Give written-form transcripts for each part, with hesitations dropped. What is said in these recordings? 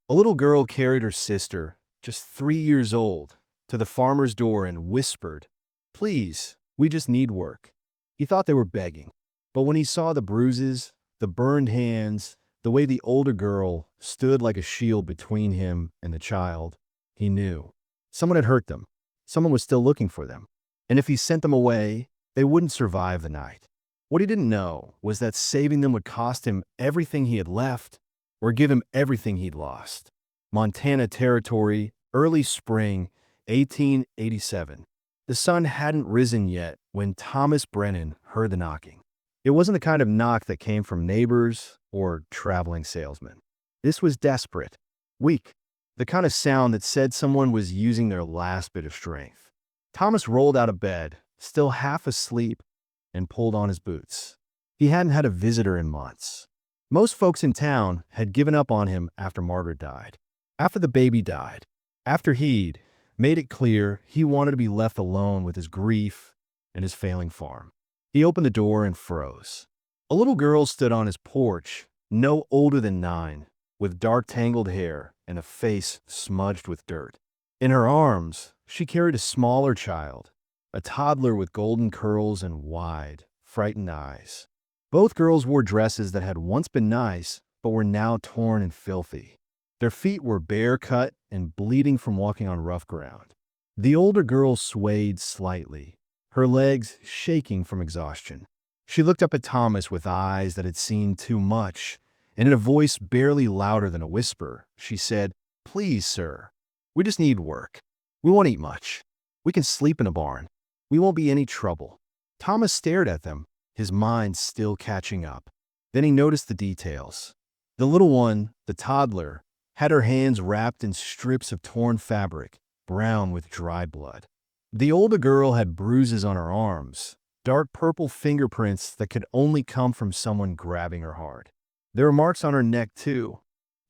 A little girl carried her sister, just 3 years old, to the farmer's door and whispered, "Please, we just need work." He thought they were begging, but when he saw the bruises, the burned hands, the way the older girl stood like a shield between him and the child, he knew. Someone had hurt them. Someone was still looking for them. And if he sent them away, they wouldn't survive the night. What he didn't know was that saving them would cost him everything he had left or give him everything he'd lost. Montana Territory, early spring, 1887. The sun hadn't risen yet when Thomas Brennan heard the knocking. It wasn't the kind of knock that came from neighbors or traveling salesmen. This was desperate, weak, the kind of sound that said someone was using their last bit of strength. Thomas rolled out of bed, still half asleep, and pulled on his boots. He hadn't had a visitor in months. Most folks in town had given up on him after Margaret died, after the baby died, after he'd made it clear he wanted to be left alone with his grief and his failing farm. He opened the door and froze. A little girl stood on his porch, no older than 9, with dark tangled hair and a face smudged with dirt. In her arms, she carried a smaller child, a toddler with golden curls and wide, frightened eyes. Both girls wore dresses that had once been nice, but were now torn and filthy. Their feet were bare cut and bleeding from walking on rough ground. The older girl swayed slightly, her legs shaking from exhaustion. She looked up at Thomas with eyes that had seen too much, and in a voice barely louder than a whisper, she said, "Please, sir, we just need work. We won't eat much. We can sleep in a barn. We won't be any trouble." Thomas stared at them, his mind still catching up. Then he noticed the details. The little one, the toddler, had her hands wrapped in strips of torn fabric, brown with dried blood. The older girl had bruises on her arms, dark purple fingerprints that could only come from someone grabbing her hard. There were marks on her neck, too,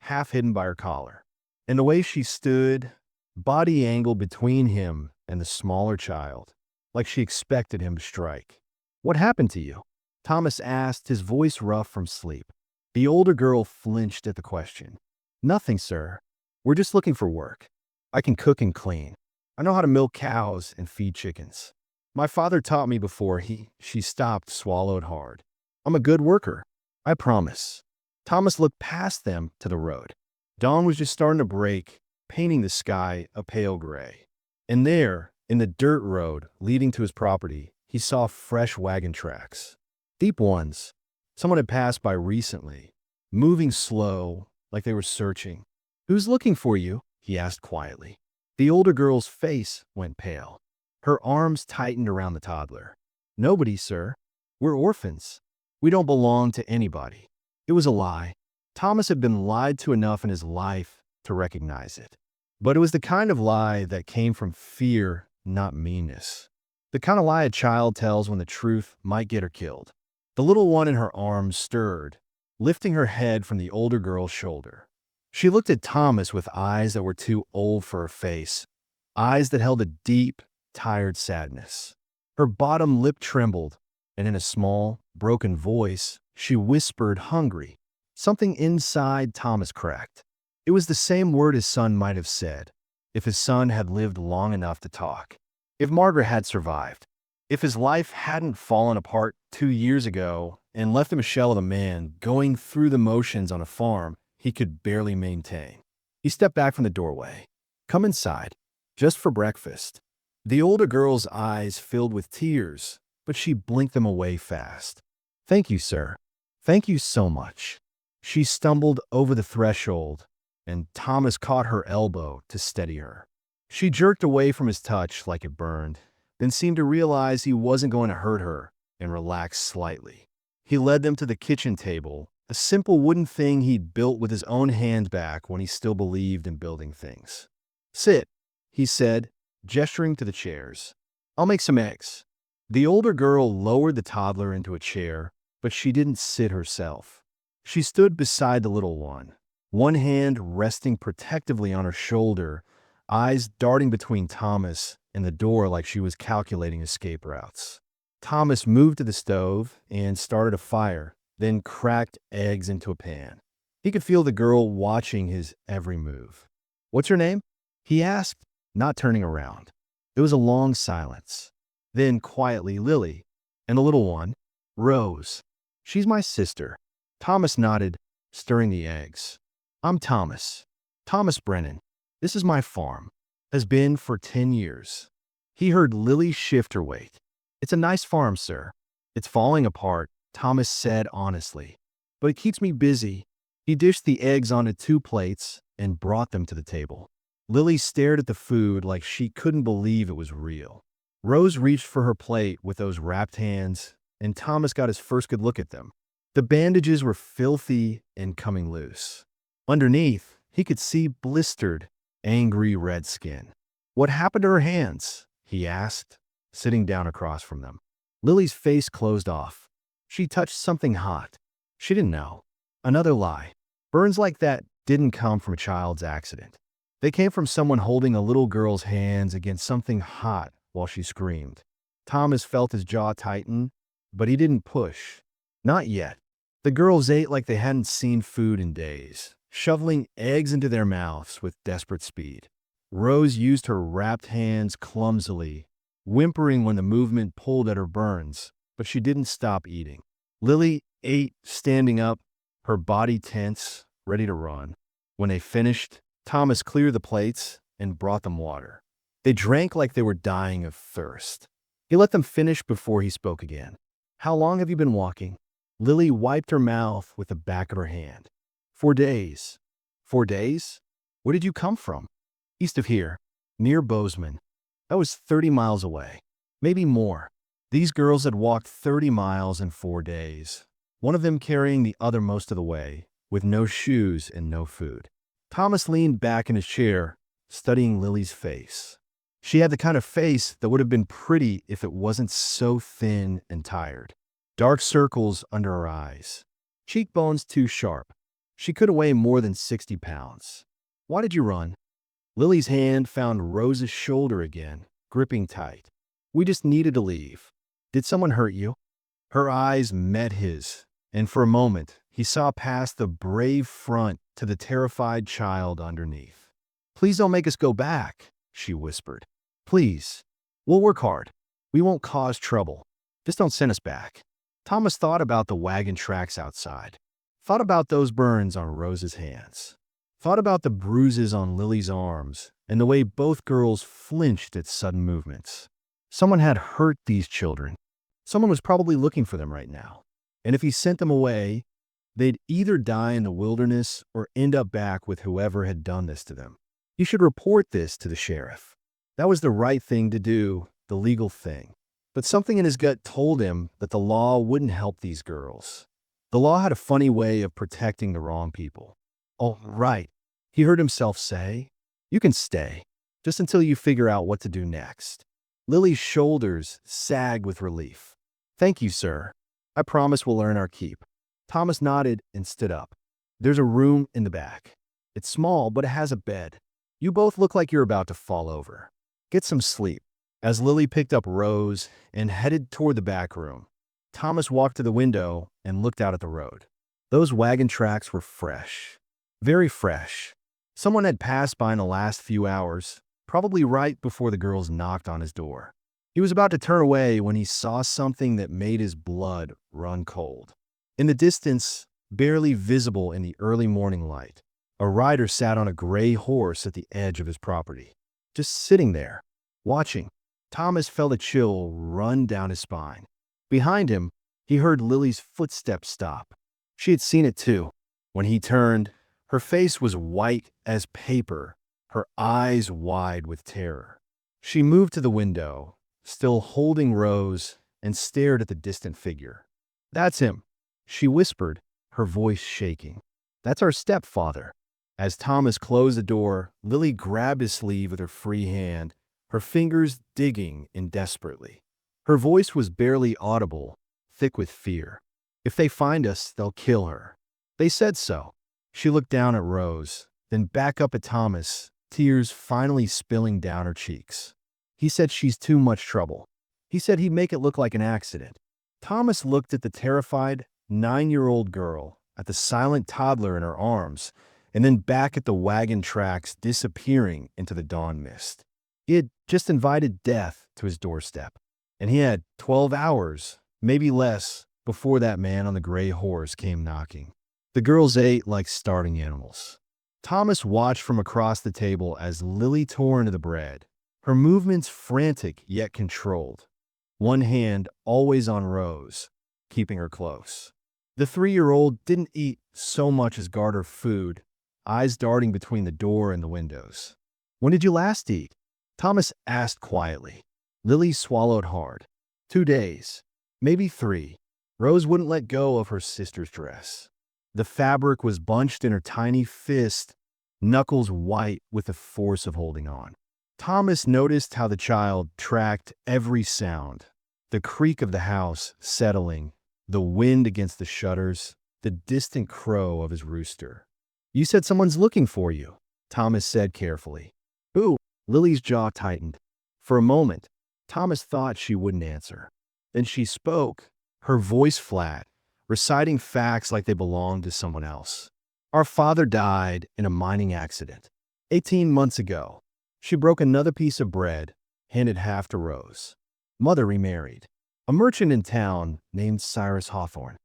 half hidden by her collar. And the way she stood, body angled between him and the smaller child, like she expected him to strike. "What happened to you?" Thomas asked, his voice rough from sleep. The older girl flinched at the question. "Nothing, sir. We're just looking for work. I can cook and clean. I know how to milk cows and feed chickens. My father taught me before she stopped, swallowed hard. I'm a good worker. I promise." Thomas looked past them to the road. Dawn was just starting to break, painting the sky a pale gray. And there, in the dirt road leading to his property, he saw fresh wagon tracks. Deep ones. Someone had passed by recently, moving slow, like they were searching. "Who's looking for you?" he asked quietly. The older girl's face went pale. Her arms tightened around the toddler. "Nobody, sir. We're orphans. We don't belong to anybody." It was a lie. Thomas had been lied to enough in his life to recognize it. But it was the kind of lie that came from fear, not meanness. The kind of lie a child tells when the truth might get her killed. The little one in her arms stirred, lifting her head from the older girl's shoulder. She looked at Thomas with eyes that were too old for her face, eyes that held a deep, tired sadness. Her bottom lip trembled, and in a small, broken voice, she whispered, "Hungry." Something inside Thomas cracked. It was the same word his son might have said, if his son had lived long enough to talk. If Margaret had survived. If his life hadn't fallen apart 2 years ago and left him a shell of a man going through the motions on a farm he could barely maintain. He stepped back from the doorway. "Come inside. Just for breakfast." The older girl's eyes filled with tears, but she blinked them away fast. "Thank you, sir. Thank you so much." She stumbled over the threshold, and Thomas caught her elbow to steady her. She jerked away from his touch like it burned, then seemed to realize he wasn't going to hurt her and relaxed slightly. He led them to the kitchen table, a simple wooden thing he'd built with his own hand back when he still believed in building things. "Sit," he said, gesturing to the chairs. "I'll make some eggs." The older girl lowered the toddler into a chair, but she didn't sit herself. She stood beside the little one hand resting protectively on her shoulder, eyes darting between Thomas and the door like she was calculating escape routes. Thomas moved to the stove and started a fire, then cracked eggs into a pan. He could feel the girl watching his every move. "What's your name?" he asked, not turning around. It was a long silence. Then, quietly, "Lily." "And the little one?" "Rose." "She's my sister." Thomas nodded, stirring the eggs. "I'm Thomas. Thomas Brennan. This is my farm. Has been for 10 years. He heard Lily shift her weight. "It's a nice farm, sir." "It's falling apart," Thomas said honestly. "But it keeps me busy." He dished the eggs onto 2 plates and brought them to the table. Lily stared at the food like she couldn't believe it was real. Rose reached for her plate with those wrapped hands, and Thomas got his first good look at them. The bandages were filthy and coming loose. Underneath, he could see blistered, angry red skin. "What happened to her hands?" he asked, sitting down across from them. Lily's face closed off. She touched something hot. She didn't know. Another lie. Burns like that didn't come from a child's accident. They came from someone holding a little girl's hands against something hot while she screamed. Thomas felt his jaw tighten, but he didn't push. Not yet. The girls ate like they hadn't seen food in days, shoveling eggs into their mouths with desperate speed. Rose used her wrapped hands clumsily, whimpering when the movement pulled at her burns, but she didn't stop eating. Lily ate standing up, her body tense, ready to run. When they finished, Thomas cleared the plates and brought them water. They drank like they were dying of thirst. He let them finish before he spoke again. "How long have you been walking?" Lily wiped her mouth with the back of her hand. 4 days." 4 days? "Where did you come from?" "East of here, near Bozeman." That was 30 miles away. Maybe more. These girls had walked 30 miles in 4 days, one of them carrying the other most of the way, with no shoes and no food. Thomas leaned back in his chair, studying Lily's face. She had the kind of face that would have been pretty if it wasn't so thin and tired. Dark circles under her eyes. Cheekbones too sharp. She couldn't weigh more than 60 pounds. "Why did you run?" Lily's hand found Rose's shoulder again, gripping tight. "We just needed to leave." "Did someone hurt you?" Her eyes met his, and for a moment, he saw past the brave front to the terrified child underneath. "Please don't make us go back," she whispered. "Please. We'll work hard. We won't cause trouble. Just don't send us back." Thomas thought about the wagon tracks outside. Thought about those burns on Rose's hands. Thought about the bruises on Lily's arms and the way both girls flinched at sudden movements. Someone had hurt these children. Someone was probably looking for them right now. And if he sent them away, they'd either die in the wilderness or end up back with whoever had done this to them. He should report this to the sheriff. That was the right thing to do, the legal thing. But something in his gut told him that the law wouldn't help these girls. The law had a funny way of protecting the wrong people. "Oh, right," he heard himself say. "You can stay, just until you figure out what to do next." Lily's shoulders sagged with relief. "Thank you, sir. I promise we'll earn our keep." Thomas nodded and stood up. "There's a room in the back. It's small, but it has a bed. You both look like you're about to fall over. Get some sleep." As Lily picked up Rose and headed toward the back room, Thomas walked to the window and looked out at the road. Those wagon tracks were fresh. Very fresh. Someone had passed by in the last few hours, probably right before the girls knocked on his door. He was about to turn away when he saw something that made his blood run cold. In the distance, barely visible in the early morning light, a rider sat on a gray horse at the edge of his property, just sitting there, watching. Thomas felt a chill run down his spine. Behind him, he heard Lily's footsteps stop. She had seen it too. When he turned, her face was white as paper, her eyes wide with terror. She moved to the window, still holding Rose, and stared at the distant figure. "That's him," she whispered, her voice shaking. "That's our stepfather." As Thomas closed the door, Lily grabbed his sleeve with her free hand, her fingers digging in desperately. Her voice was barely audible, thick with fear. "If they find us, they'll kill her. They said so." She looked down at Rose, then back up at Thomas, tears finally spilling down her cheeks. "He said she's too much trouble. He said he'd make it look like an accident." Thomas looked at the terrified 9-year-old girl, at the silent toddler in her arms, and then back at the wagon tracks disappearing into the dawn mist. He had just invited death to his doorstep, and he had 12 hours, maybe less, before that man on the gray horse came knocking. The girls ate like starving animals. Thomas watched from across the table as Lily tore into the bread, her movements frantic yet controlled, one hand always on Rose, keeping her close. The 3-year-old didn't eat so much as guard her food, eyes darting between the door and the windows. "When did you last eat?" Thomas asked quietly. Lily swallowed hard. 2 days, maybe 3. Rose wouldn't let go of her sister's dress. The fabric was bunched in her tiny fist, knuckles white with the force of holding on. Thomas noticed how the child tracked every sound, the creak of the house settling, the wind against the shutters, the distant crow of his rooster. "You said someone's looking for you," Thomas said carefully. "Who?" Lily's jaw tightened. For a moment, Thomas thought she wouldn't answer. Then she spoke, her voice flat, reciting facts like they belonged to someone else. "Our father died in a mining accident 18 months ago." She broke another piece of bread, handed half to Rose. "Mother remarried. A merchant in town named Cyrus Hawthorne."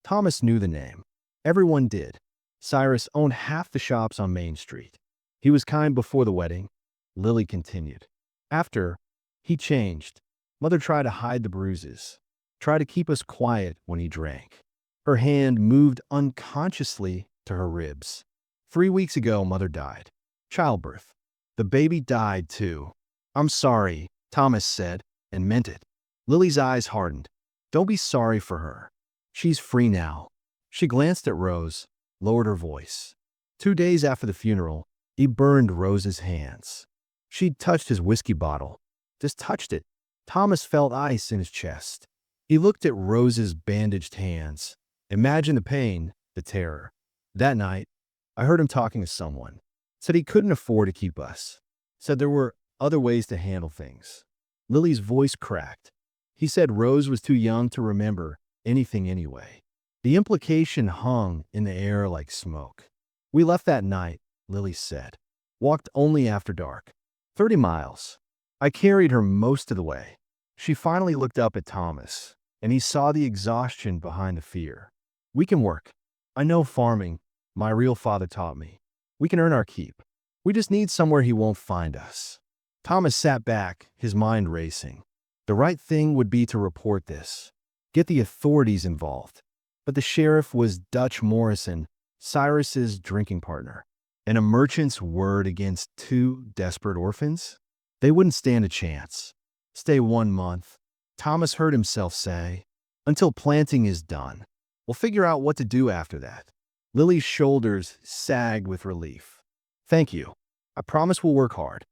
Thomas knew the name. Everyone did. Cyrus owned half the shops on Main Street. He was kind before the wedding, Lily continued. After, he changed. Mother tried to hide the bruises, tried to keep us quiet when he drank. Her hand moved unconsciously to her ribs. 3 weeks ago, Mother died. Childbirth. The baby died, too. "I'm sorry," Thomas said, and meant it. Lily's eyes hardened. "Don't be sorry for her. She's free now." She glanced at Rose, lowered her voice. 2 days after the funeral, he burned Rose's hands. She'd touched his whiskey bottle. Just touched it. Thomas felt ice in his chest. He looked at Rose's bandaged hands. Imagine the pain, the terror. That night, I heard him talking to someone. Said he couldn't afford to keep us. Said there were other ways to handle things. Lily's voice cracked. He said Rose was too young to remember anything anyway. The implication hung in the air like smoke. "We left that night," Lily said. "Walked only after dark. 30 miles. I carried her most of the way." She finally looked up at Thomas, and he saw the exhaustion behind the fear. "We can work. I know farming. My real father taught me. We can earn our keep. We just need somewhere he won't find us." Thomas sat back, his mind racing. The right thing would be to report this, get the authorities involved. But the sheriff was Dutch Morrison, Cyrus's drinking partner, and a merchant's word against 2 desperate orphans? They wouldn't stand a chance. "Stay 1 month," Thomas heard himself say, "until planting is done. We'll figure out what to do after that." Lily's shoulders sagged with relief. "Thank you. I promise we'll work hard."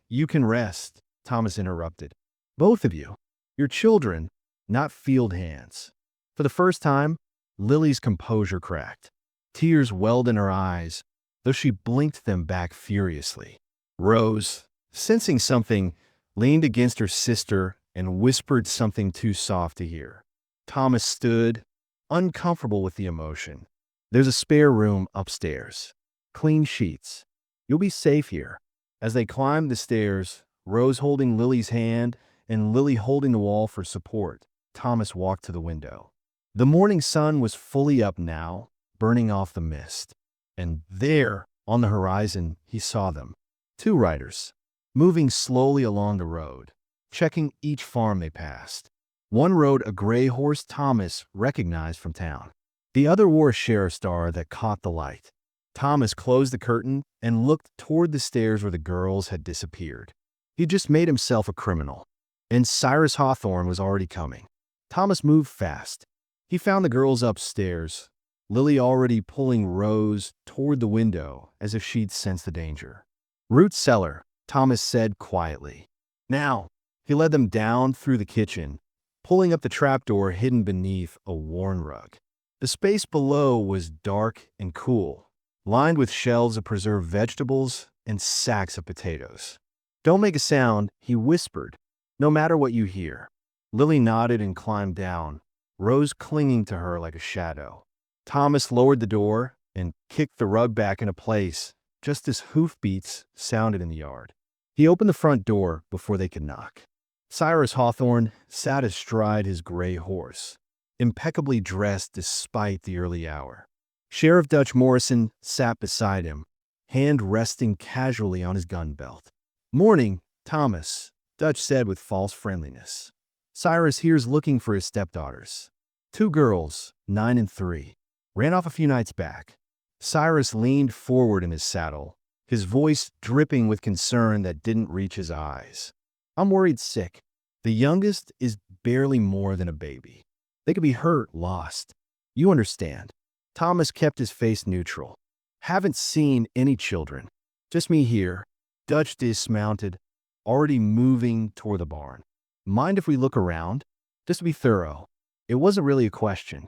You can rest," Thomas interrupted. "Both of you. You're children, not field hands." For the first time, Lily's composure cracked. Tears welled in her eyes, though she blinked them back furiously. Rose, sensing something, leaned against her sister and whispered something too soft to hear. Thomas stood, uncomfortable with the emotion. "There's a spare room upstairs. Clean sheets. You'll be safe here." As they climbed the stairs, Rose holding Lily's hand and Lily holding the wall for support, Thomas walked to the window. The morning sun was fully up now, burning off the mist. And there, on the horizon, he saw them. 2 riders, moving slowly along the road, checking each farm they passed. One rode a gray horse Thomas recognized from town. The other wore a sheriff's star that caught the light. Thomas closed the curtain and looked toward the stairs where the girls had disappeared. He'd just made himself a criminal, and Cyrus Hawthorne was already coming. Thomas moved fast. He found the girls upstairs, Lily already pulling Rose toward the window as if she'd sensed the danger. "Root cellar," Thomas said quietly. "Now." He led them down through the kitchen, pulling up the trapdoor hidden beneath a worn rug. The space below was dark and cool, lined with shelves of preserved vegetables and sacks of potatoes. "Don't make a sound," he whispered, "no matter what you hear." Lily nodded and climbed down, Rose clinging to her like a shadow. Thomas lowered the door and kicked the rug back into place just as hoofbeats sounded in the yard. He opened the front door before they could knock. Cyrus Hawthorne sat astride his gray horse, impeccably dressed despite the early hour. Sheriff Dutch Morrison sat beside him, hand resting casually on his gun belt. "Morning, Thomas," Dutch said with false friendliness. "Cyrus here's looking for his stepdaughters. 2 girls, 9 and 3. Ran off a few nights back." Cyrus leaned forward in his saddle, his voice dripping with concern that didn't reach his eyes. "I'm worried sick. The youngest is barely more than a baby. They could be hurt, lost. You understand." Thomas kept his face neutral. "Haven't seen any children. Just me here." Dutch dismounted, already moving toward the barn. "Mind if we look around? Just to be thorough." It wasn't really a question.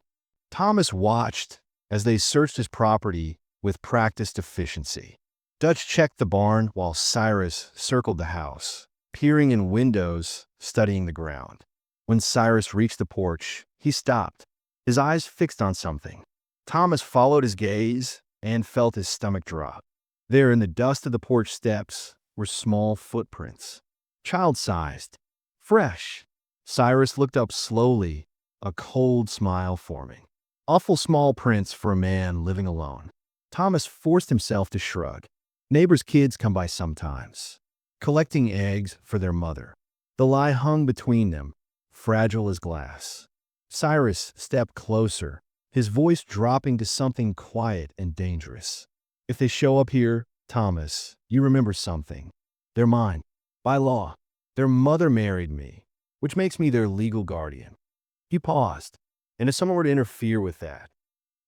Thomas watched as they searched his property with practiced efficiency. Dutch checked the barn while Cyrus circled the house, peering in windows, studying the ground. When Cyrus reached the porch, he stopped, his eyes fixed on something. Thomas followed his gaze and felt his stomach drop. There in the dust of the porch steps were small footprints, child-sized, fresh. Cyrus looked up slowly, a cold smile forming. Awful small prints for a man living alone. Thomas forced himself to shrug. Neighbors' kids come by sometimes, collecting eggs for their mother. The lie hung between them, fragile as glass. Cyrus stepped closer, his voice dropping to something quiet and dangerous. "If they show up here, Thomas, you remember something. They're mine, by law. Their mother married me, which makes me their legal guardian." He paused. "And if someone were to interfere with that,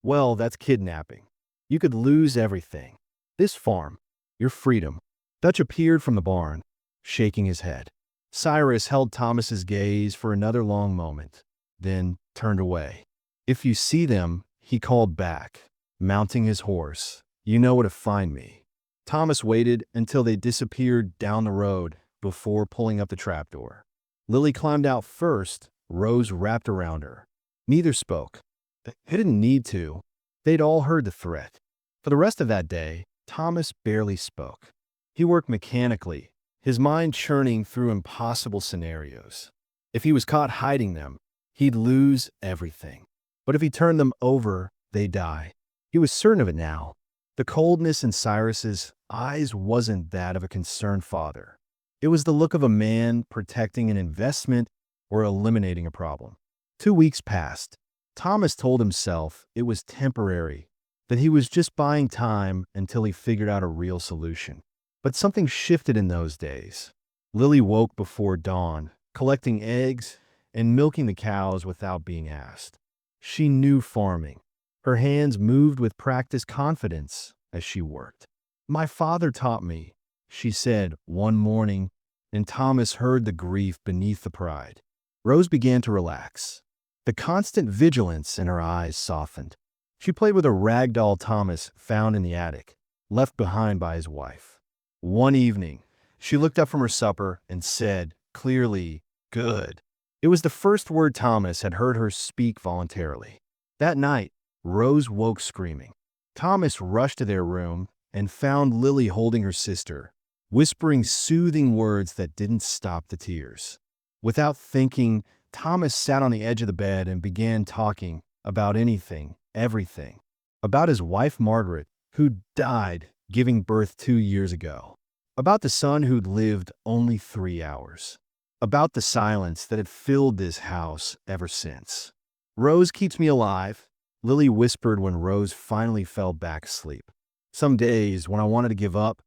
well, that's kidnapping. You could lose everything. This farm, your freedom." Dutch appeared from the barn, shaking his head. Cyrus held Thomas's gaze for another long moment, then turned away. "If you see them," he called back, mounting his horse, "you know where to find me." Thomas waited until they disappeared down the road before pulling up the trapdoor. Lily climbed out first, Rose wrapped around her. Neither spoke. They didn't need to. They'd all heard the threat. For the rest of that day, Thomas barely spoke. He worked mechanically, his mind churning through impossible scenarios. If he was caught hiding them, he'd lose everything. But if he turned them over, they'd die. He was certain of it now. The coldness in Cyrus's eyes wasn't that of a concerned father. It was the look of a man protecting an investment or eliminating a problem. 2 weeks passed. Thomas told himself it was temporary, that he was just buying time until he figured out a real solution. But something shifted in those days. Lily woke before dawn, collecting eggs and milking the cows without being asked. She knew farming. Her hands moved with practiced confidence as she worked. "My father taught me," she said one morning, and Thomas heard the grief beneath the pride. Rose began to relax. The constant vigilance in her eyes softened. She played with a rag doll Thomas found in the attic, left behind by his wife. One evening, she looked up from her supper and said, clearly, "Good." It was the first word Thomas had heard her speak voluntarily. That night, Rose woke screaming. Thomas rushed to their room and found Lily holding her sister, whispering soothing words that didn't stop the tears. Without thinking, Thomas sat on the edge of the bed and began talking about anything, everything. About his wife Margaret, who'd died giving birth 2 years ago. About the son who'd lived only 3 hours. About the silence that had filled this house ever since. "Rose keeps me alive," Lily whispered when Rose finally fell back asleep. "Some days, when I wanted to give up,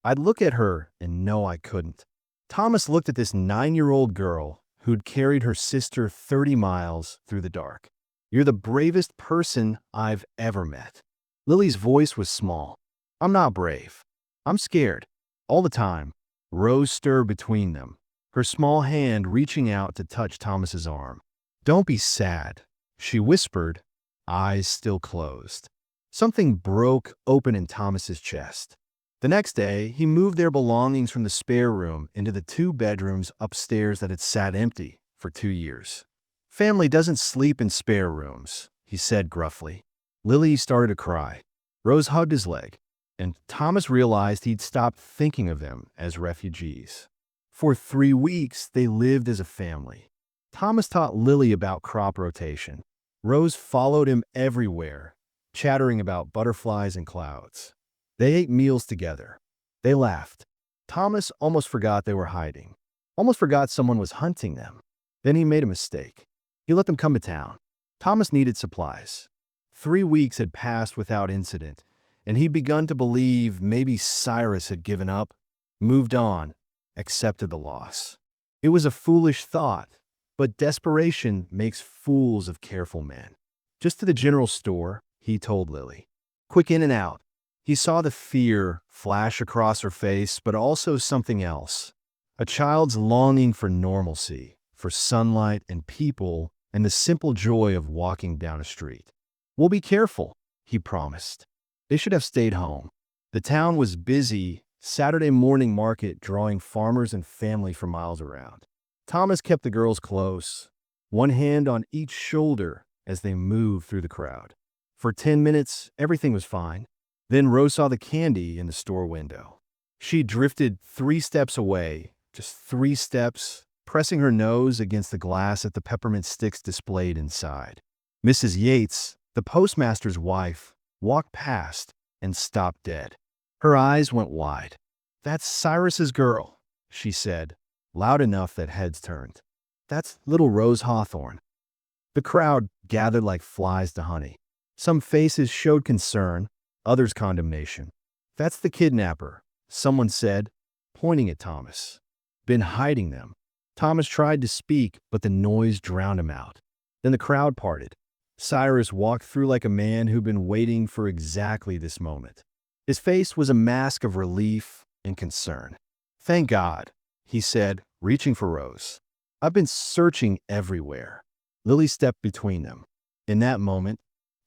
I'd look at her and know I couldn't." Thomas looked at this 9-year-old girl who'd carried her sister 30 miles through the dark. "You're the bravest person I've ever met." Lily's voice was small. "I'm not brave. I'm scared. All the time." Rose stirred between them, her small hand reaching out to touch Thomas's arm. "Don't be sad," she whispered, eyes still closed. Something broke open in Thomas's chest. The next day, he moved their belongings from the spare room into the 2 bedrooms upstairs that had sat empty for 2 years. "Family doesn't sleep in spare rooms," he said gruffly. Lily started to cry. Rose hugged his leg, and Thomas realized he'd stopped thinking of them as refugees. For 3 weeks, they lived as a family. Thomas taught Lily about crop rotation. Rose followed him everywhere, chattering about butterflies and clouds. They ate meals together. They laughed. Thomas almost forgot they were hiding, almost forgot someone was hunting them. Then he made a mistake. He let them come to town. Thomas needed supplies. 3 weeks had passed without incident, and he'd begun to believe maybe Cyrus had given up, moved on, accepted the loss. It was a foolish thought, but desperation makes fools of careful men. Just to the general store, he told Lily. Quick in and out. He saw the fear flash across her face, but also something else. A child's longing for normalcy, for sunlight and people, and the simple joy of walking down a street. We'll be careful, he promised. They should have stayed home. The town was busy, Saturday morning market drawing farmers and family for miles around. Thomas kept the girls close, one hand on each shoulder as they moved through the crowd. For 10 minutes, everything was fine. Then Rose saw the candy in the store window. She drifted 3 steps away, just 3 steps, pressing her nose against the glass at the peppermint sticks displayed inside. Mrs. Yates, the postmaster's wife, walked past and stopped dead. Her eyes went wide. That's Cyrus's girl, she said, loud enough that heads turned. That's little Rose Hawthorne. The crowd gathered like flies to honey. Some faces showed concern, others condemnation. That's the kidnapper, someone said, pointing at Thomas. Been hiding them. Thomas tried to speak, but the noise drowned him out. Then the crowd parted. Cyrus walked through like a man who'd been waiting for exactly this moment. His face was a mask of relief and concern. Thank God, he said, reaching for Rose. I've been searching everywhere. Lily stepped between them. In that moment,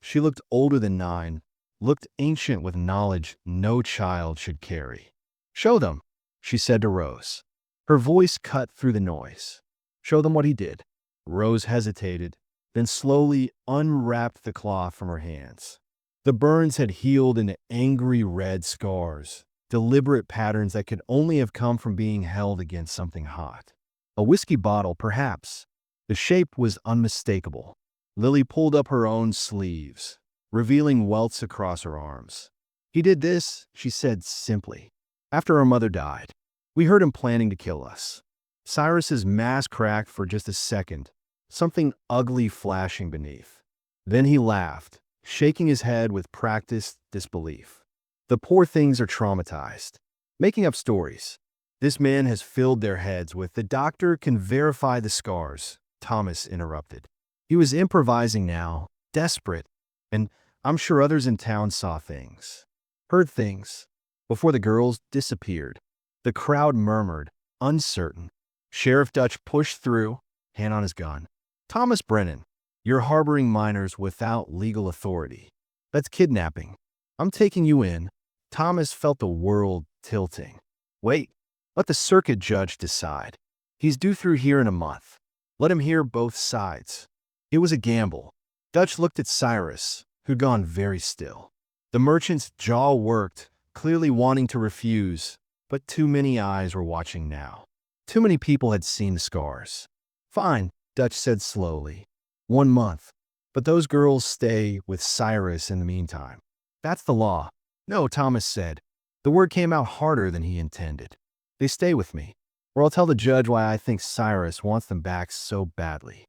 she looked older than 9, looked ancient with knowledge no child should carry. Show them, she said to Rose. Her voice cut through the noise. Show them what he did. Rose hesitated, then slowly unwrapped the cloth from her hands. The burns had healed into angry red scars, deliberate patterns that could only have come from being held against something hot. A whiskey bottle, perhaps. The shape was unmistakable. Lily pulled up her own sleeves, revealing welts across her arms. He did this, she said simply, after our mother died. We heard him planning to kill us. Cyrus's mask cracked for just a second, something ugly flashing beneath. Then he laughed, shaking his head with practiced disbelief. The poor things are traumatized, making up stories. This man has filled their heads with, the doctor can verify the scars, Thomas interrupted. He was improvising now, desperate, and I'm sure others in town saw things, heard things, before the girls disappeared. The crowd murmured, uncertain. Sheriff Dutch pushed through, hand on his gun. Thomas Brennan, you're harboring minors without legal authority. That's kidnapping. I'm taking you in. Thomas felt the world tilting. Wait, let the circuit judge decide. He's due through here in a month. Let him hear both sides. It was a gamble. Dutch looked at Cyrus, who'd gone very still. The merchant's jaw worked, clearly wanting to refuse, but too many eyes were watching now. Too many people had seen the scars. Fine, Dutch said slowly. 1 month. But those girls stay with Cyrus in the meantime. That's the law. No, Thomas said. The word came out harder than he intended. They stay with me, or I'll tell the judge why I think Cyrus wants them back so badly.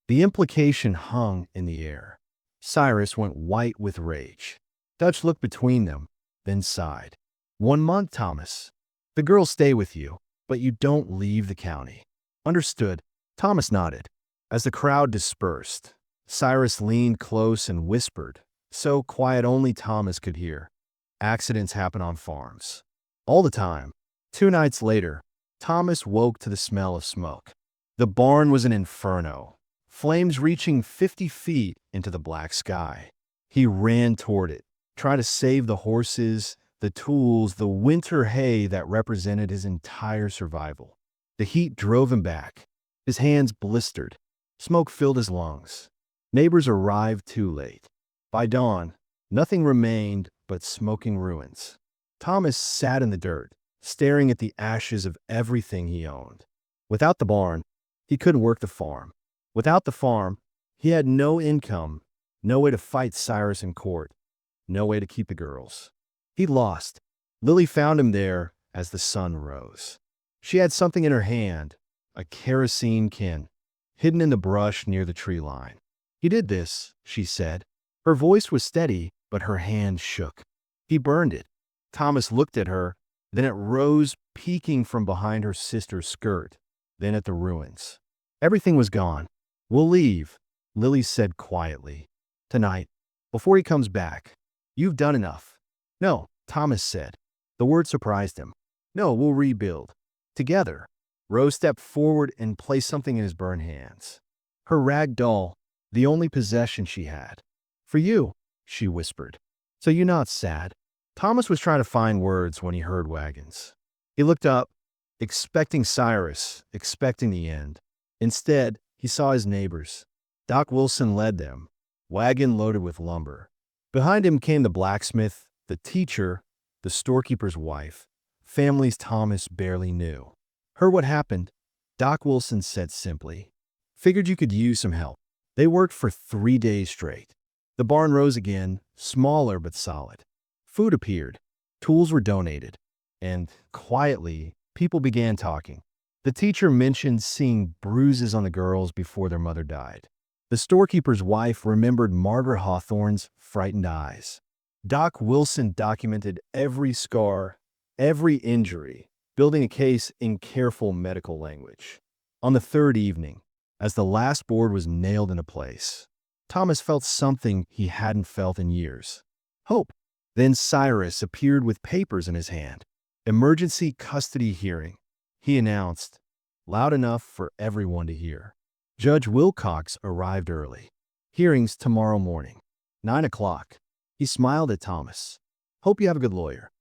The implication hung in the air. Cyrus went white with rage. Dutch looked between them, then sighed. 1 month, Thomas. The girls stay with you, but you don't leave the county. Understood. Thomas nodded. As the crowd dispersed, Cyrus leaned close and whispered, so quiet only Thomas could hear. Accidents happen on farms. All the time. 2 nights later, Thomas woke to the smell of smoke. The barn was an inferno, flames reaching 50 feet into the black sky. He ran toward it, trying to save the horses, the tools, the winter hay that represented his entire survival. The heat drove him back. His hands blistered. Smoke filled his lungs. Neighbors arrived too late. By dawn, nothing remained but smoking ruins. Thomas sat in the dirt, staring at the ashes of everything he owned. Without the barn, he couldn't work the farm. Without the farm, he had no income, no way to fight Cyrus in court, no way to keep the girls. He lost. Lily found him there as the sun rose. She had something in her hand, a kerosene can, hidden in the brush near the tree line. "He did this," she said. Her voice was steady, but her hand shook. "He burned it." Thomas looked at her, then at Rose peeking from behind her sister's skirt, then at the ruins. Everything was gone. "We'll leave," Lily said quietly. "Tonight, before he comes back. You've done enough." "No," Thomas said. The word surprised him. "No, we'll rebuild. Together." Rose stepped forward and placed something in his burned hands. Her rag doll, the only possession she had. "For you," she whispered. "So you're not sad." Thomas was trying to find words when he heard wagons. He looked up, expecting Cyrus, expecting the end. Instead, he saw his neighbors. Doc Wilson led them, wagon loaded with lumber. Behind him came the blacksmith, the teacher, the storekeeper's wife, families Thomas barely knew. "Heard what happened?" Doc Wilson said simply. "Figured you could use some help." They worked for 3 days straight. The barn rose again, smaller but solid. Food appeared, tools were donated, and quietly, people began talking. The teacher mentioned seeing bruises on the girls before their mother died. The storekeeper's wife remembered Margaret Hawthorne's frightened eyes. Doc Wilson documented every scar, every injury, building a case in careful medical language. On the third evening, as the last board was nailed into place, Thomas felt something he hadn't felt in years. Hope. Then Cyrus appeared with papers in his hand. "Emergency custody hearing," he announced, loud enough for everyone to hear. Judge Wilcox arrived early. "Hearings tomorrow morning, 9 o'clock. He smiled at Thomas. "Hope you have a good lawyer."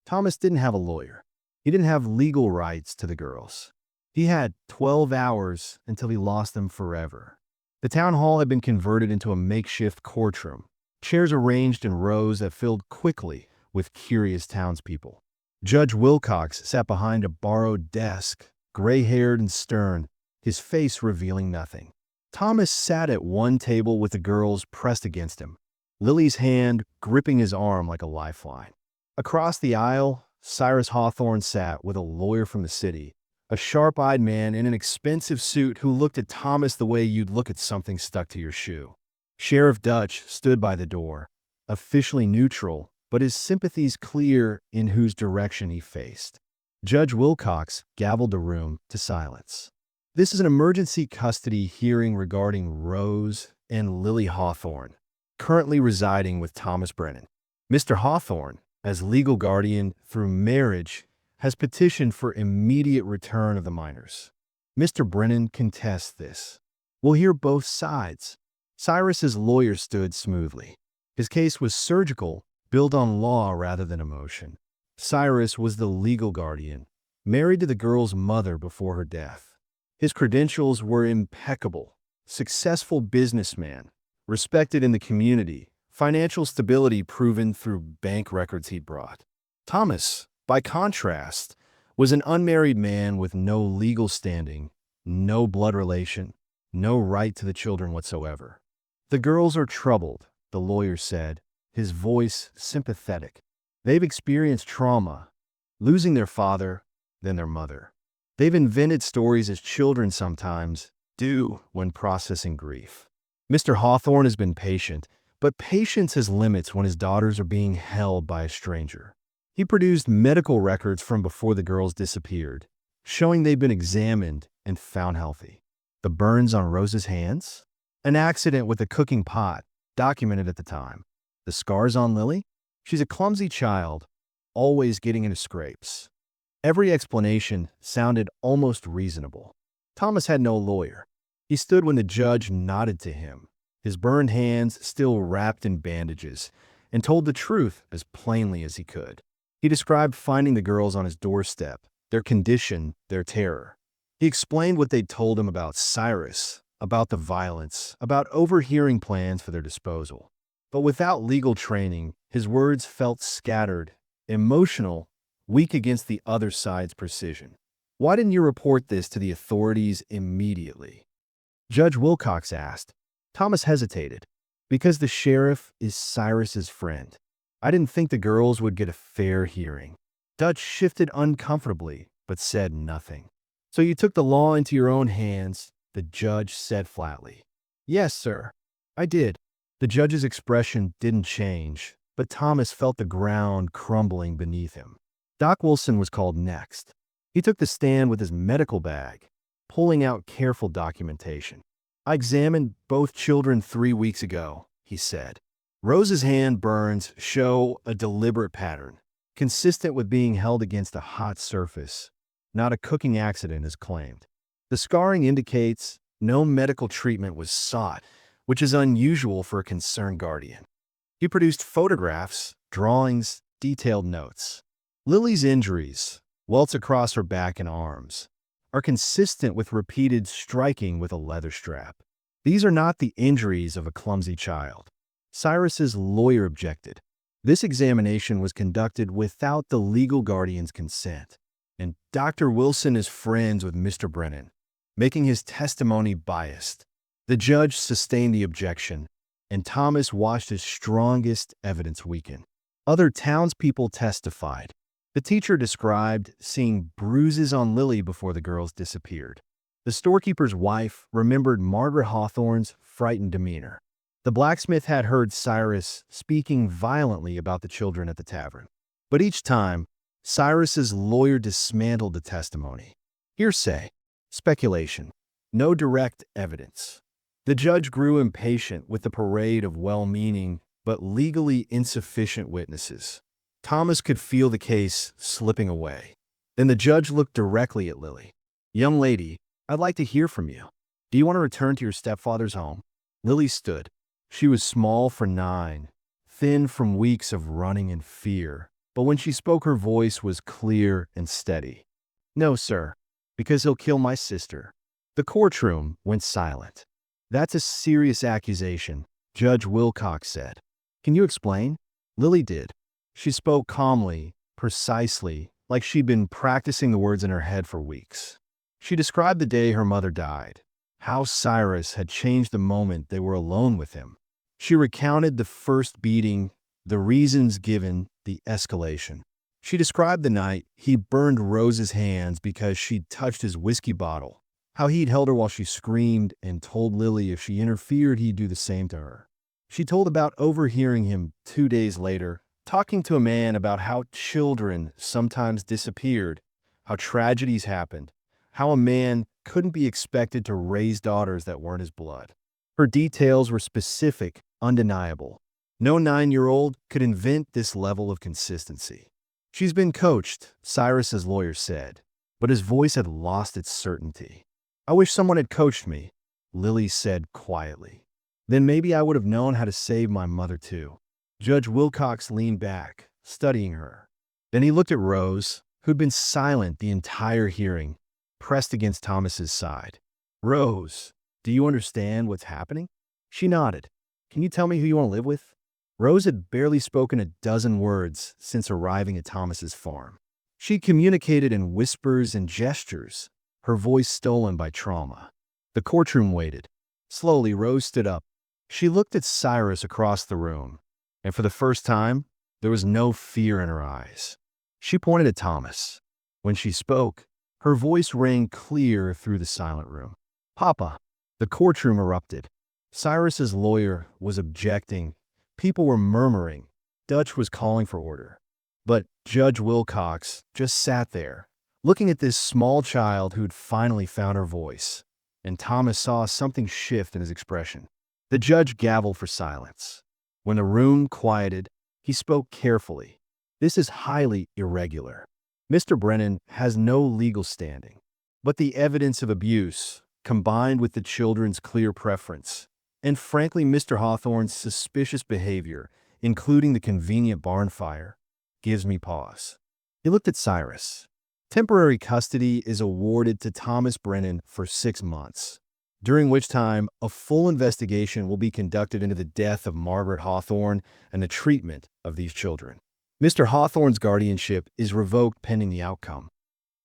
Thomas didn't have a lawyer. He didn't have legal rights to the girls. He had 12 hours until he lost them forever. The town hall had been converted into a makeshift courtroom, chairs arranged in rows that filled quickly with curious townspeople. Judge Wilcox sat behind a borrowed desk, gray-haired and stern, his face revealing nothing. Thomas sat at one table with the girls pressed against him, Lily's hand gripping his arm like a lifeline. Across the aisle, Cyrus Hawthorne sat with a lawyer from the city, a sharp-eyed man in an expensive suit who looked at Thomas the way you'd look at something stuck to your shoe. Sheriff Dutch stood by the door, officially neutral, but his sympathies clear in whose direction he faced. Judge Wilcox gavelled the room to silence. "This is an emergency custody hearing regarding Rose and Lily Hawthorne, currently residing with Thomas Brennan. Mr. Hawthorne, as legal guardian through marriage, has petitioned for immediate return of the minors. Mr. Brennan contests this. We'll hear both sides." Cyrus's lawyer stood smoothly. His case was surgical, built on law rather than emotion. Cyrus was the legal guardian, married to the girl's mother before her death. His credentials were impeccable. Successful businessman, respected in the community, financial stability proven through bank records he'd brought. Thomas, by contrast, was an unmarried man with no legal standing, no blood relation, no right to the children whatsoever. "The girls are troubled," the lawyer said, his voice sympathetic. "They've experienced trauma, losing their father, then their mother. They've invented stories as children sometimes do when processing grief. Mr. Hawthorne has been patient, but patience has limits when his daughters are being held by a stranger. He produced medical records from before the girls disappeared, showing they've been examined and found healthy. The burns on Rose's hands? An accident with a cooking pot, documented at the time. The scars on Lily? She's a clumsy child, always getting into scrapes. Every explanation sounded almost reasonable. Thomas had no lawyer. He stood when the judge nodded to him, his burned hands still wrapped in bandages, and told the truth as plainly as he could. He described finding the girls on his doorstep, their condition, their terror. He explained what they'd told him about Cyrus, about the violence, about overhearing plans for their disposal. But without legal training, his words felt scattered, emotional, weak against the other side's precision. Why didn't you report this to the authorities immediately? Judge Wilcox asked. Thomas hesitated. Because the sheriff is Cyrus's friend. I didn't think the girls would get a fair hearing. Dutch shifted uncomfortably, but said nothing. So you took the law into your own hands, the judge said flatly. Yes, sir. I did. The judge's expression didn't change, but Thomas felt the ground crumbling beneath him. Doc Wilson was called next. He took the stand with his medical bag, pulling out careful documentation. I examined both children 3 weeks ago, he said. Rose's hand burns show a deliberate pattern, consistent with being held against a hot surface, not a cooking accident as claimed. The scarring indicates no medical treatment was sought, which is unusual for a concerned guardian. He produced photographs, drawings, detailed notes. Lily's injuries, welts across her back and arms, are consistent with repeated striking with a leather strap. These are not the injuries of a clumsy child. Cyrus's lawyer objected. This examination was conducted without the legal guardian's consent, and Dr. Wilson is friends with Mr. Brennan, making his testimony biased. The judge sustained the objection, and Thomas watched his strongest evidence weaken. Other townspeople testified. The teacher described seeing bruises on Lily before the girls disappeared. The storekeeper's wife remembered Margaret Hawthorne's frightened demeanor. The blacksmith had heard Cyrus speaking violently about the children at the tavern. But each time, Cyrus's lawyer dismantled the testimony. Hearsay, speculation, no direct evidence. The judge grew impatient with the parade of well-meaning but legally insufficient witnesses. Thomas could feel the case slipping away. Then the judge looked directly at Lily. Young lady, I'd like to hear from you. Do you want to return to your stepfather's home? Lily stood. She was small for 9, thin from weeks of running in fear, but when she spoke her voice was clear and steady. No, sir, because he'll kill my sister. The courtroom went silent. That's a serious accusation, Judge Wilcox said. Can you explain? Lily did. She spoke calmly, precisely, like she'd been practicing the words in her head for weeks. She described the day her mother died, how Cyrus had changed the moment they were alone with him. She recounted the first beating, the reasons given, the escalation. She described the night he burned Rose's hands because she'd touched his whiskey bottle, how he'd held her while she screamed and told Lily if she interfered he'd do the same to her. She told about overhearing him 2 days later, talking to a man about how children sometimes disappeared, how tragedies happened, how a man couldn't be expected to raise daughters that weren't his blood. Her details were specific, undeniable. No 9-year-old could invent this level of consistency. She's been coached, Cyrus's lawyer said, but his voice had lost its certainty. I wish someone had coached me, Lily said quietly. Then maybe I would have known how to save my mother too. Judge Wilcox leaned back, studying her. Then he looked at Rose, who'd been silent the entire hearing, pressed against Thomas's side. Rose, do you understand what's happening? She nodded. Can you tell me who you want to live with? Rose had barely spoken a dozen words since arriving at Thomas's farm. She communicated in whispers and gestures, her voice stolen by trauma. The courtroom waited. Slowly, Rose stood up. She looked at Cyrus across the room, and for the first time, there was no fear in her eyes. She pointed at Thomas. When she spoke, her voice rang clear through the silent room. Papa. The courtroom erupted. Cyrus's lawyer was objecting. People were murmuring. Dutch was calling for order. But Judge Wilcox just sat there, looking at this small child who'd finally found her voice. And Thomas saw something shift in his expression. The judge gavelled for silence. When the room quieted, he spoke carefully. This is highly irregular. Mr. Brennan has no legal standing. But the evidence of abuse, combined with the children's clear preference, and frankly Mr. Hawthorne's suspicious behavior, including the convenient barn fire, gives me pause. He looked at Cyrus. Temporary custody is awarded to Thomas Brennan for 6 months. during which time a full investigation will be conducted into the death of Margaret Hawthorne and the treatment of these children. Mr. Hawthorne's guardianship is revoked pending the outcome.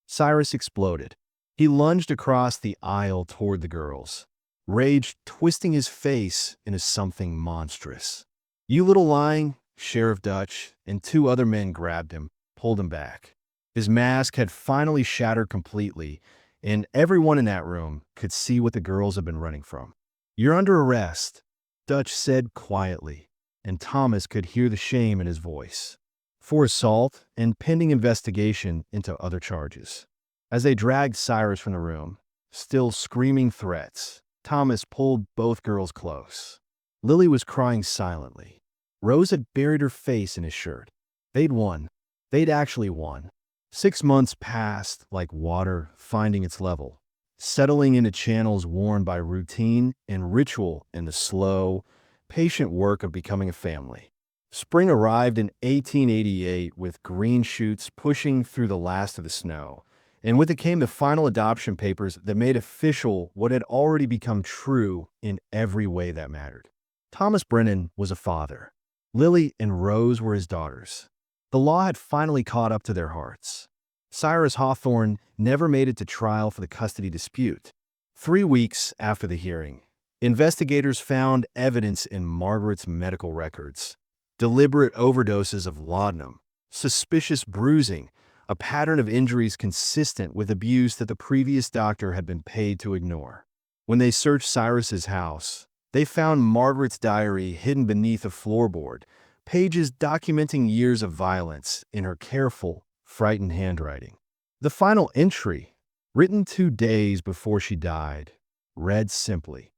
Cyrus exploded. He lunged across the aisle toward the girls, rage twisting his face into something monstrous. "You little lying," Sheriff Dutch and two other men grabbed him, pulled him back. His mask had finally shattered completely, and everyone in that room could see what the girls had been running from. "You're under arrest," Dutch said quietly, and Thomas could hear the shame in his voice, "for assault and pending investigation into other charges." As they dragged Cyrus from the room, still screaming threats, Thomas pulled both girls close. Lily was crying silently. Rose had buried her face in his shirt. They'd won. They'd actually won. 6 months passed like water finding its level, settling into channels worn by routine and ritual in the slow, patient work of becoming a family. Spring arrived in 1888 with green shoots pushing through the last of the snow, and with it came the final adoption papers that made official what had already become true in every way that mattered. Thomas Brennan was a father. Lily and Rose were his daughters. The law had finally caught up to their hearts. Cyrus Hawthorne never made it to trial for the custody dispute. 3 weeks after the hearing, investigators found evidence in Margaret's medical records: deliberate overdoses of laudanum, suspicious bruising, a pattern of injuries consistent with abuse that the previous doctor had been paid to ignore. When they searched Cyrus's house, they found Margaret's diary hidden beneath a floorboard, pages documenting years of violence in her careful, frightened handwriting. The final entry, written 2 days before she died, read simply,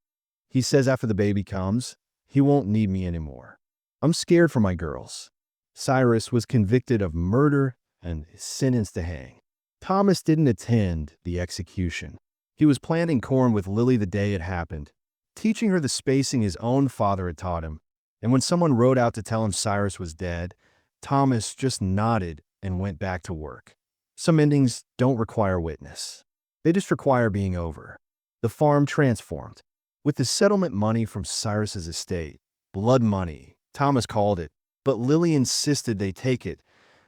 "He says after the baby comes, he won't need me anymore. I'm scared for my girls." Cyrus was convicted of murder and sentenced to hang. Thomas didn't attend the execution. He was planting corn with Lily the day it happened, teaching her the spacing his own father had taught him. And when someone rode out to tell him Cyrus was dead, Thomas just nodded and went back to work. Some endings don't require witness. They just require being over. The farm transformed. With the settlement money from Cyrus's estate, blood money, Thomas called it, but Lily insisted they take it.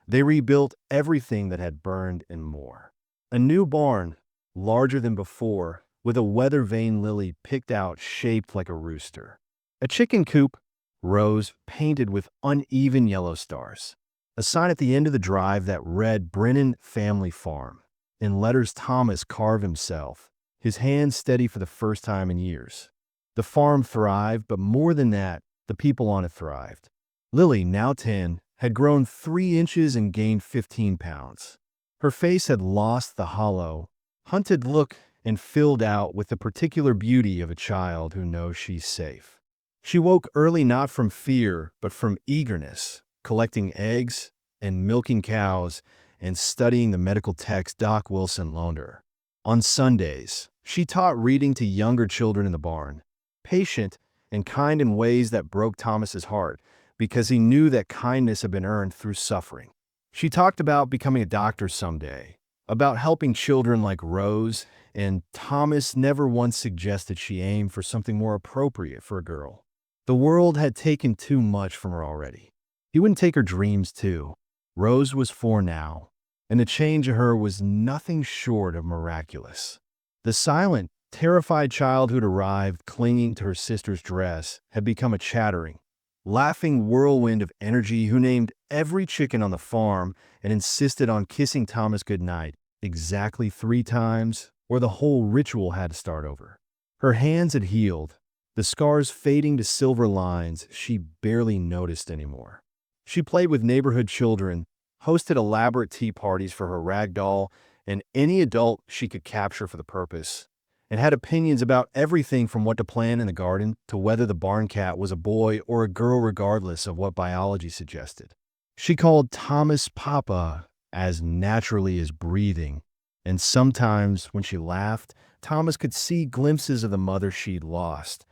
They rebuilt everything that had burned and more. A new barn, larger than before, with a weather vane Lily picked out shaped like a rooster. A chicken coop, Rose, painted with uneven yellow stars. A sign at the end of the drive that read Brennan Family Farm. In letters Thomas carved himself, his hands steady for the first time in years. The farm thrived, but more than that, the people on it thrived. Lily, now 10, had grown 3 inches and gained 15 pounds. Her face had lost the hollow, hunted look and filled out with the particular beauty of a child who knows she's safe. She woke early not from fear, but from eagerness, collecting eggs and milking cows and studying the medical text Doc Wilson loaned her. On Sundays, she taught reading to younger children in the barn, patient and kind in ways that broke Thomas's heart, because he knew that kindness had been earned through suffering. She talked about becoming a doctor someday, about helping children like Rose, and Thomas never once suggested she aim for something more appropriate for a girl. The world had taken too much from her already. He wouldn't take her dreams too. Rose was 4 now, and the change in her was nothing short of miraculous. The silent, terrified child who'd arrived clinging to her sister's dress had become a chattering, laughing whirlwind of energy who named every chicken on the farm and insisted on kissing Thomas goodnight exactly 3 times, or the whole ritual had to start over. Her hands had healed, the scars fading to silver lines she barely noticed anymore. She played with neighborhood children, hosted elaborate tea parties for her rag doll and any adult she could capture for the purpose, and had opinions about everything from what to plant in the garden to whether the barn cat was a boy or a girl regardless of what biology suggested. She called Thomas Papa as naturally as breathing, and sometimes when she laughed, Thomas could see glimpses of the mother she'd lost,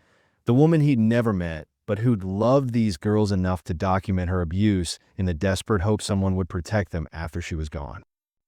the woman he'd never met, but who'd loved these girls enough to document her abuse in the desperate hope someone would protect them after she was gone.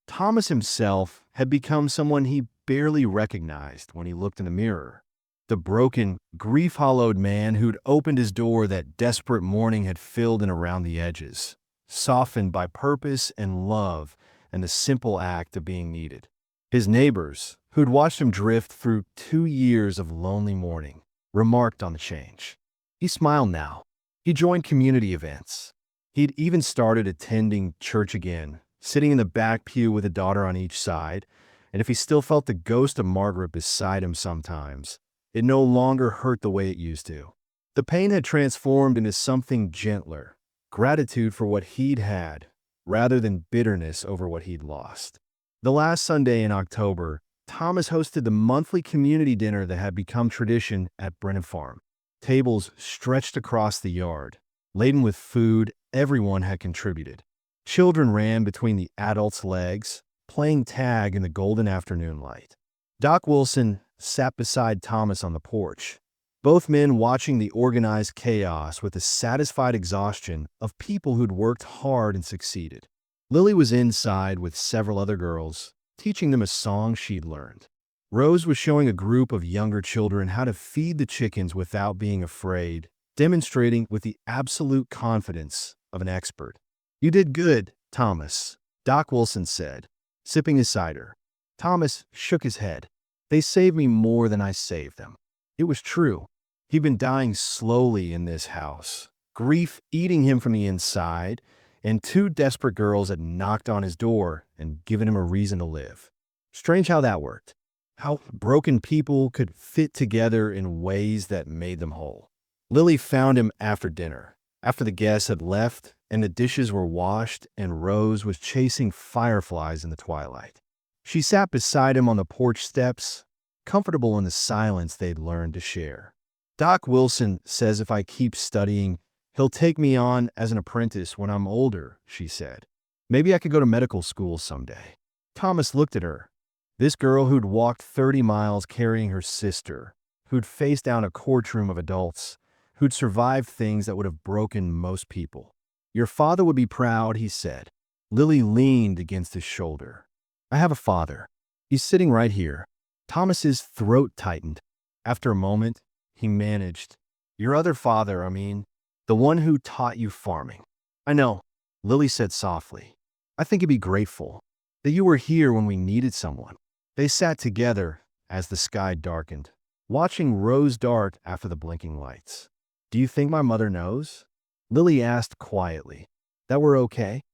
Thomas himself had become someone he barely recognized when he looked in the mirror. The broken, grief-hollowed man who'd opened his door that desperate morning had filled in around the edges, softened by purpose and love and the simple act of being needed. His neighbors, who'd watched him drift through 2 years of lonely mourning, remarked on the change. He smiled now. He joined community events. He'd even started attending church again, sitting in the back pew with a daughter on each side, and if he still felt the ghost of Margaret beside him sometimes, it no longer hurt the way it used to. The pain had transformed into something gentler, gratitude for what he'd had, rather than bitterness over what he'd lost. The last Sunday in October, Thomas hosted the monthly community dinner that had become tradition at Brennan Farm. Tables stretched across the yard, laden with food everyone had contributed. Children ran between the adults' legs, playing tag in the golden afternoon light. Doc Wilson sat beside Thomas on the porch, both men watching the organized chaos with the satisfied exhaustion of people who'd worked hard and succeeded. Lily was inside with several other girls, teaching them a song she'd learned. Rose was showing a group of younger children how to feed the chickens without being afraid, demonstrating with the absolute confidence of an expert. "You did good, Thomas," Doc Wilson said, sipping his cider. Thomas shook his head. "They saved me more than I saved them." It was true. He'd been dying slowly in this house, grief eating him from the inside, and two desperate girls had knocked on his door and given him a reason to live. Strange how that worked. How broken people could fit together in ways that made them whole. Lily found him after dinner, after the guests had left and the dishes were washed and Rose was chasing fireflies in the twilight. She sat beside him on the porch steps, comfortable in the silence they'd learned to share. "Doc Wilson says if I keep studying, he'll take me on as an apprentice when I'm older," she said. "Maybe I could go to medical school someday." Thomas looked at her. This girl who'd walked 30 miles carrying her sister, who'd faced down a courtroom of adults, who'd survived things that would have broken most people. "Your father would be proud," he said. Lily leaned against his shoulder. "I have a father. He's sitting right here." Thomas's throat tightened. After a moment, he managed. "Your other father, I mean, the one who taught you farming." "I know," Lily said softly. "I think he'd be grateful that you were here when we needed someone." They sat together as the sky darkened, watching Rose dart after the blinking lights. "Do you think my mother knows?" Lily asked quietly. "That we're okay?"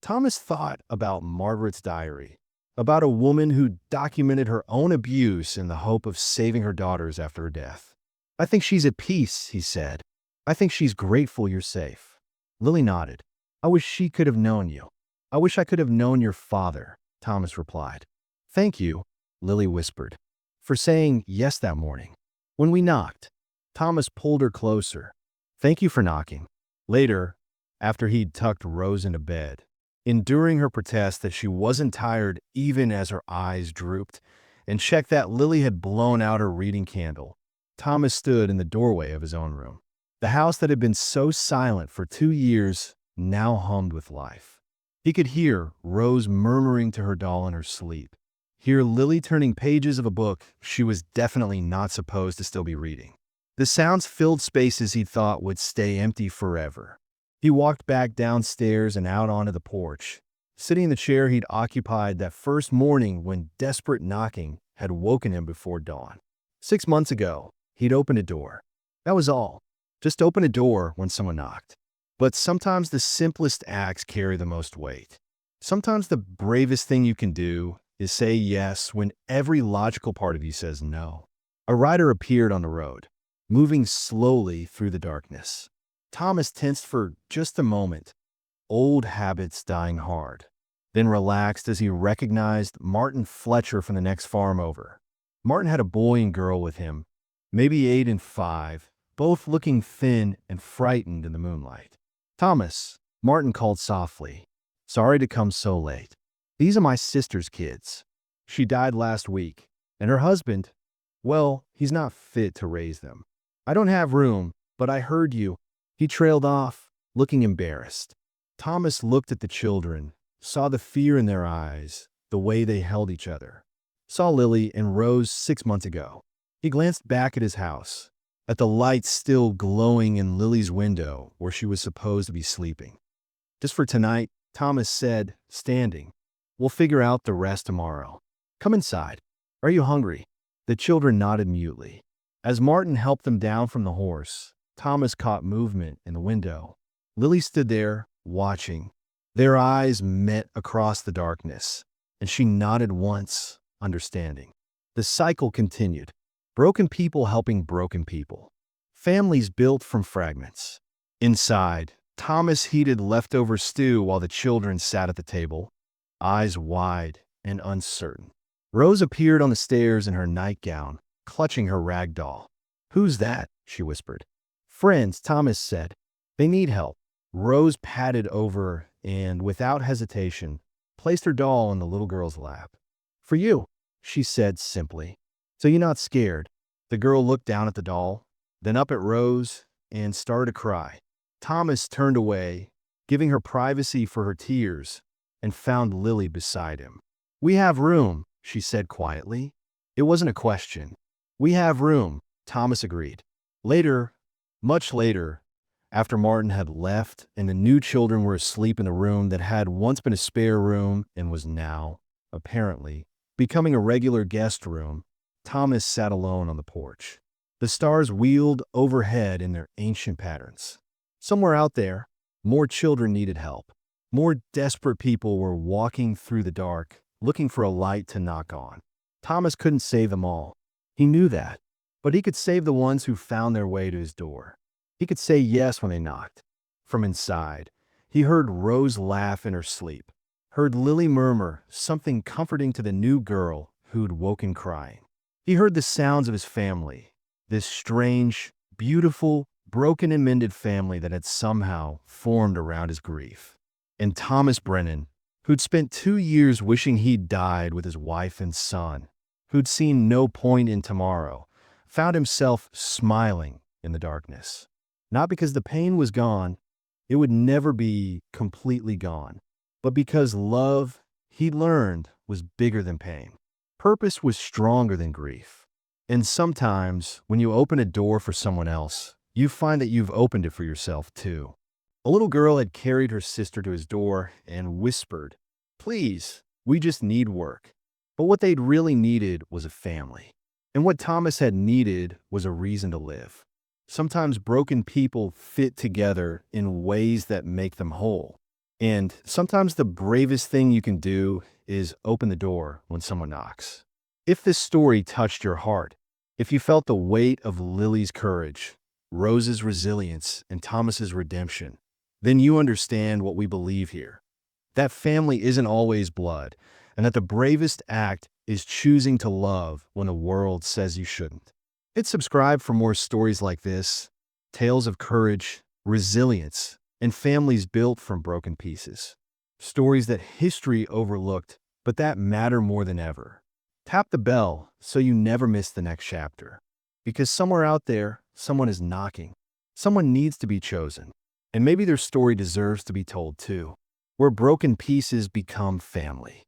Thomas thought about Margaret's diary, about a woman who documented her own abuse in the hope of saving her daughters after her death. "I think she's at peace," he said. "I think she's grateful you're safe." Lily nodded. "I wish she could have known you. I wish I could have known your father," Thomas replied. "Thank you," Lily whispered, "for saying yes that morning. When we knocked." Thomas pulled her closer. "Thank you for knocking." Later, after he'd tucked Rose into bed, enduring her protest that she wasn't tired even as her eyes drooped, and checked that Lily had blown out her reading candle, Thomas stood in the doorway of his own room. The house that had been so silent for 2 years now hummed with life. He could hear Rose murmuring to her doll in her sleep, hear Lily turning pages of a book she was definitely not supposed to still be reading. The sounds filled spaces he thought would stay empty forever. He walked back downstairs and out onto the porch, sitting in the chair he'd occupied that first morning when desperate knocking had woken him before dawn. 6 months ago, he'd opened a door. That was all. Just open a door when someone knocked. But sometimes the simplest acts carry the most weight. Sometimes the bravest thing you can do is say yes when every logical part of you says no. A rider appeared on the road, moving slowly through the darkness. Thomas tensed for just a moment, old habits dying hard, then relaxed as he recognized Martin Fletcher from the next farm over. Martin had a boy and girl with him, maybe 8 and 5, both looking thin and frightened in the moonlight. "Thomas," Martin called softly. "Sorry to come so late. These are my sister's kids. She died last week, and her husband, well, he's not fit to raise them. I don't have room, but I heard you." He trailed off, looking embarrassed. Thomas looked at the children, saw the fear in their eyes, the way they held each other. Saw Lily and Rose 6 months ago. He glanced back at his house, at the lights still glowing in Lily's window where she was supposed to be sleeping. Just for tonight, Thomas said, standing. We'll figure out the rest tomorrow. Come inside. Are you hungry? The children nodded mutely. As Martin helped them down from the horse, Thomas caught movement in the window. Lily stood there, watching. Their eyes met across the darkness, and she nodded once, understanding. The cycle continued. Broken people helping broken people. Families built from fragments. Inside, Thomas heated leftover stew while the children sat at the table, eyes wide and uncertain. Rose appeared on the stairs in her nightgown, clutching her rag doll. "Who's that?" she whispered. "Friends," Thomas said. "They need help." Rose patted over and, without hesitation, placed her doll in the little girl's lap. "For you," she said simply. "So you're not scared?" The girl looked down at the doll, then up at Rose, and started to cry. Thomas turned away, giving her privacy for her tears, and found Lily beside him. "We have room," she said quietly. It wasn't a question. "We have room," Thomas agreed. Later, much later, after Martin had left and the new children were asleep in the room that had once been a spare room and was now, apparently, becoming a regular guest room, Thomas sat alone on the porch. The stars wheeled overhead in their ancient patterns. Somewhere out there, more children needed help. More desperate people were walking through the dark, looking for a light to knock on. Thomas couldn't save them all. He knew that. But he could save the ones who found their way to his door. He could say yes when they knocked. From inside, he heard Rose laugh in her sleep, heard Lily murmur something comforting to the new girl who'd woken crying. He heard the sounds of his family, this strange, beautiful, broken and mended family that had somehow formed around his grief. And Thomas Brennan, who'd spent 2 years wishing he'd died with his wife and son, who'd seen no point in tomorrow, found himself smiling in the darkness. Not because the pain was gone, it would never be completely gone, but because love, he learned, was bigger than pain. Purpose was stronger than grief. And sometimes, when you open a door for someone else, you find that you've opened it for yourself too. A little girl had carried her sister to his door and whispered, "Please, we just need work." But what they'd really needed was a family. And what Thomas had needed was a reason to live. Sometimes broken people fit together in ways that make them whole. And sometimes the bravest thing you can do is open the door when someone knocks. If this story touched your heart, if you felt the weight of Lily's courage, Rose's resilience, and Thomas's redemption, then you understand what we believe here. That family isn't always blood, and that the bravest act is choosing to love when the world says you shouldn't. Hit subscribe for more stories like this, tales of courage, resilience, and families built from broken pieces. Stories that history overlooked, but that matter more than ever. Tap the bell so you never miss the next chapter. Because somewhere out there, someone is knocking. Someone needs to be chosen. And maybe their story deserves to be told too. Where broken pieces become family.